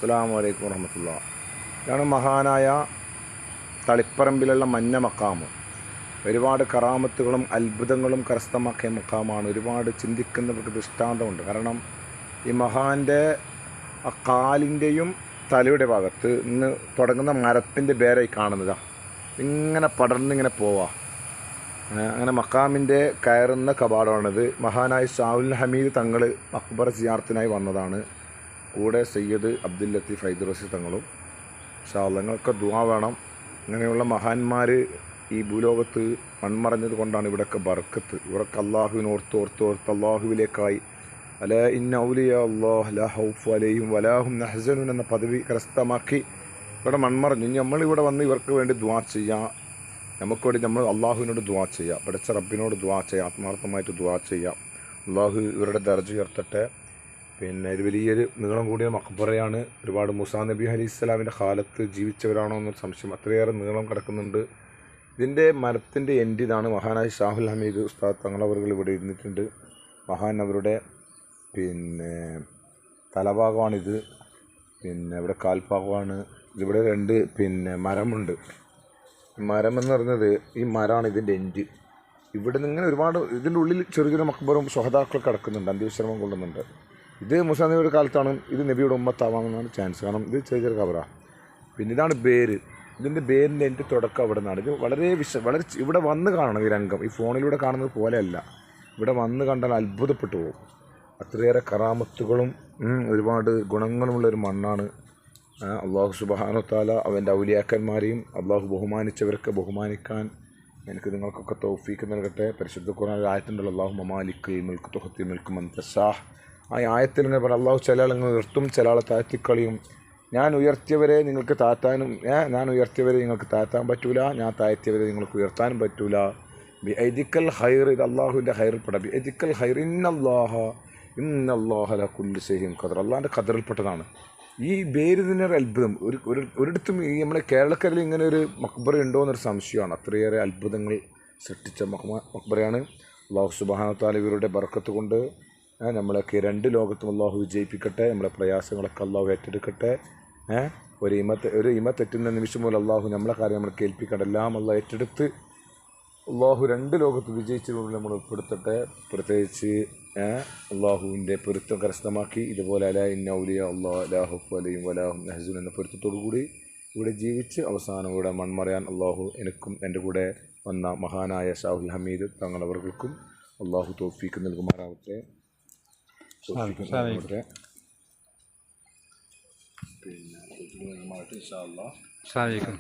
അസ്സലാമു അലൈക്കും വറഹ്മത്തുള്ളാഹി. ഇതാണ് മഹാനായ തളിപ്പറമ്പിലുള്ള മഞ്ഞ മക്കാമ്. ഒരുപാട് കറാമത്തുകളും അത്ഭുതങ്ങളും കരസ്ഥമാക്കിയ മക്കാമാണ്. ഒരുപാട് ചിന്തിക്കുന്നവർക്ക് ദൃഷ്ടാന്തമുണ്ട്. കാരണം ഈ മഹാൻ്റെ ആ കാലിൻ്റെയും തലയുടെ ഭാഗത്ത് ഇന്ന് തുടങ്ങുന്ന മരത്തിൻ്റെ വേരായി കാണുന്നതാണ്. ഇങ്ങനെ പടർന്നിങ്ങനെ പോവാ. അങ്ങനെ മക്കാമിൻ്റെ കയറുന്ന കവാടമാണിത്. മഹാനായ ഷാഹുൽ ഹമീദ് തങ്ങൾ അക്ബർ സിയാറത്തിനായി വന്നതാണ്. കൂടെ സയ്യിദ് അബ്ദുൽ ലത്തീഫ് ഹൈദറസി തങ്ങളും. നിങ്ങൾക്ക് ദുആ വേണം. ഇങ്ങനെയുള്ള മഹാന്മാർ ഈ ഭൂലോകത്ത് മൺമറഞ്ഞത് കൊണ്ടാണ് ഇവിടെയൊക്കെ ബർക്കത്ത്. ഇവരൊക്കെ അള്ളാഹുവിനെ ഓർത്ത് അള്ളാഹുവിലേക്കായി അല ഇന്ന ഔലിയ അല്ലാഹ് ലാ ഖൗഫു അലൈഹിം വലാ ഹും യഹ്സനൂൻ എന്ന പദവി കരസ്ഥമാക്കി ഇവിടെ മൺമറഞ്ഞു. നമ്മളിവിടെ വന്ന് ഇവർക്ക് വേണ്ടി ദുആ ചെയ്യാം. നമുക്ക് വേണ്ടി നമ്മൾ അള്ളാഹുവിനോട് ദുആ ചെയ്യാം. പഠിച്ച റബ്ബിനോട് ദുആ ചെയ്യാം. ആത്മാർത്ഥമായിട്ട് ദുആ ചെയ്യാം. അള്ളാഹു ഇവരുടെ ദർജ ഉയർത്തട്ടെ. പിന്നെ ഒരു വലിയൊരു നീളം കൂടിയ മഖ്ബറയാണ്. ഒരുപാട് മൂസാ നബി അലൈഹി സ്വലാമിൻ്റെ കാലത്ത് ജീവിച്ചവരാണോ എന്നൊരു സംശയം. അത്രയേറെ നീളം കിടക്കുന്നുണ്ട്. ഇതിൻ്റെ മരത്തിൻ്റെ എൻഡ് ഇതാണ്. മഹാനായ ഷാഹുൽ ഹമീദ് ഉസ്താദ് തങ്ങളവറുകൾ ഇവിടെ ഇരുന്നിട്ടുണ്ട്. മഹാൻ അവരുടെ പിന്നെ തലഭാഗമാണിത്. പിന്നെ ഇവിടെ കാൽഭാഗമാണ്. ഇതിവിടെ രണ്ട് മരമുണ്ട്. മരമെന്ന് പറഞ്ഞത് ഈ മരമാണ് ഇതിൻ്റെ എൻഡ്. ഇവിടെ നിന്ന് ഇങ്ങനെ ഒരുപാട് ഇതിൻ്റെ ഉള്ളിൽ ചെറിയ ചെറിയ മഖ്ബറും ശുഹദാക്കളൊക്കെ കിടക്കുന്നുണ്ട്. അന്ത്യവിശ്രമം കൊള്ളുന്നുണ്ട്. ഇത് മൂസാ നബിയുടെ കാലത്താണ്. ഇത് നബിയുടെ ഉമ്മത്താവാമെന്നാണ് ചാൻസ്. കാരണം ഇത് ചെറിയ ചെറിയ കബറാണ്. പിന്നെ ഇതാണ് ബേര്. ഇതിൻ്റെ ബേരിൻ്റെ എൻ്റെ തുടക്കം അവിടെ നിന്നാണ്. ഇത് വളരെ ഇവിടെ വന്ന് കാണണം ഈ രംഗം. ഈ ഫോണിലൂടെ കാണുന്നത് പോലെയല്ല. ഇവിടെ വന്ന് കണ്ടാൽ അത്ഭുതപ്പെട്ടു പോകും. അത്രയേറെ കറാമത്തുകളും ഒരുപാട് ഗുണങ്ങളുമുള്ളൊരു മണ്ണാണ്. അള്ളാഹു സുബ്ഹാനഹു വ തആല അവൻ്റെ ഔലിയാക്കന്മാരെയും അള്ളാഹു ബഹുമാനിച്ചവരൊക്കെ ബഹുമാനിക്കാൻ എനിക്ക് നിങ്ങൾക്കൊക്കെ തൗഫീക്ക് നൽകട്ടെ. പരിശുദ്ധ ഖുർആനിൽ ആയത്തുണ്ടല്ലോ, അള്ളാഹു മമാലിക്കുൽ മുൽക്ക് തുഹ്തി മുൽക്ക് മൻ തശാഹ്. ആ ആയത്തിൽ ഇങ്ങനെ പറഞ്ഞ അള്ളാഹു ചില ആളെ ഉയർത്തും, ചില ആളെ താഴ്ത്തിക്കളിയും. ഞാൻ ഉയർത്തിയവരെ നിങ്ങൾക്ക് താഴ്ത്താനും ഞാൻ ഉയർത്തിയവരെ നിങ്ങൾക്ക് താഴ്ത്താൻ പറ്റൂല, ഞാൻ താഴ്ത്തിയവരെ നിങ്ങൾക്ക് ഉയർത്താനും പറ്റൂല. ബി ഐദിക്കൽ ഹൈർ, ഇത് അള്ളാഹുവിൻ്റെ ഹൈറിൽപ്പെട്ട ബി ഐദിക്കൽ ഹൈർ ഇന്നല്ലാഹ ല കുല്ലി ഷൈഇൻ ഖദർ. അള്ളാഹിൻ്റെ ഖദറിൽപ്പെട്ടതാണ് ഈ പേര്. തന്നെ ഒരു അത്ഭുതം. ഒരിടത്തും ഈ നമ്മുടെ കേരളക്കരയിൽ ഇങ്ങനെ ഒരു മഖ്ബറ ഉണ്ടോ എന്നൊരു സംശയമാണ്. അത്രയേറെ അത്ഭുതങ്ങൾ സൃഷ്ടിച്ച മഖ്ബറയാണ്. അള്ളാഹു സുബ്ഹാനഹു വ തആല ഇവരുടെ ബർക്കത്ത് കൊണ്ട് നമ്മളൊക്കെ രണ്ട് ലോകത്തും അള്ളാഹു വിജയിപ്പിക്കട്ടെ. നമ്മളെ പ്രയാസങ്ങളൊക്കെ അള്ളാഹു ഏറ്റെടുക്കട്ടെ. ഒരു ഇമ തെറ്റുന്ന നിമിഷം പോലും അള്ളാഹു നമ്മളെ കാര്യം നമ്മൾ കേൾപ്പിക്കട്ടെ. എല്ലാം അള്ളാഹു ഏറ്റെടുത്ത് അള്ളാഹു രണ്ട് ലോകത്ത് വിജയിച്ചതുകൊണ്ട് നമ്മൾ ഉൾപ്പെടുത്തട്ടെ. പ്രത്യേകിച്ച് അള്ളാഹുവിൻ്റെ പൊരുത്തം കരസ്ഥമാക്കി ഇതുപോലെ അല ഇന്ന ഔലിയ അല്ലാഹ് ലാ ഖൗഫു അലൈഹിം വലാ ഹും യഹ്സനൂൻ എന്ന പൊരുത്തത്തോടു കൂടി ഇവിടെ ജീവിച്ച് അവസാനം ഇവിടെ മൺമറയാൻ അള്ളാഹു എനിക്കും എൻ്റെ കൂടെ വന്ന മഹാനായ ഷാഹുൽ ഹമീദ് തങ്ങളവർക്കും അള്ളാഹു തൗഫീക്ക് നൽകുമാറാവട്ടെ. പിന്നെ ഇൻഷാ അല്ലാഹ്.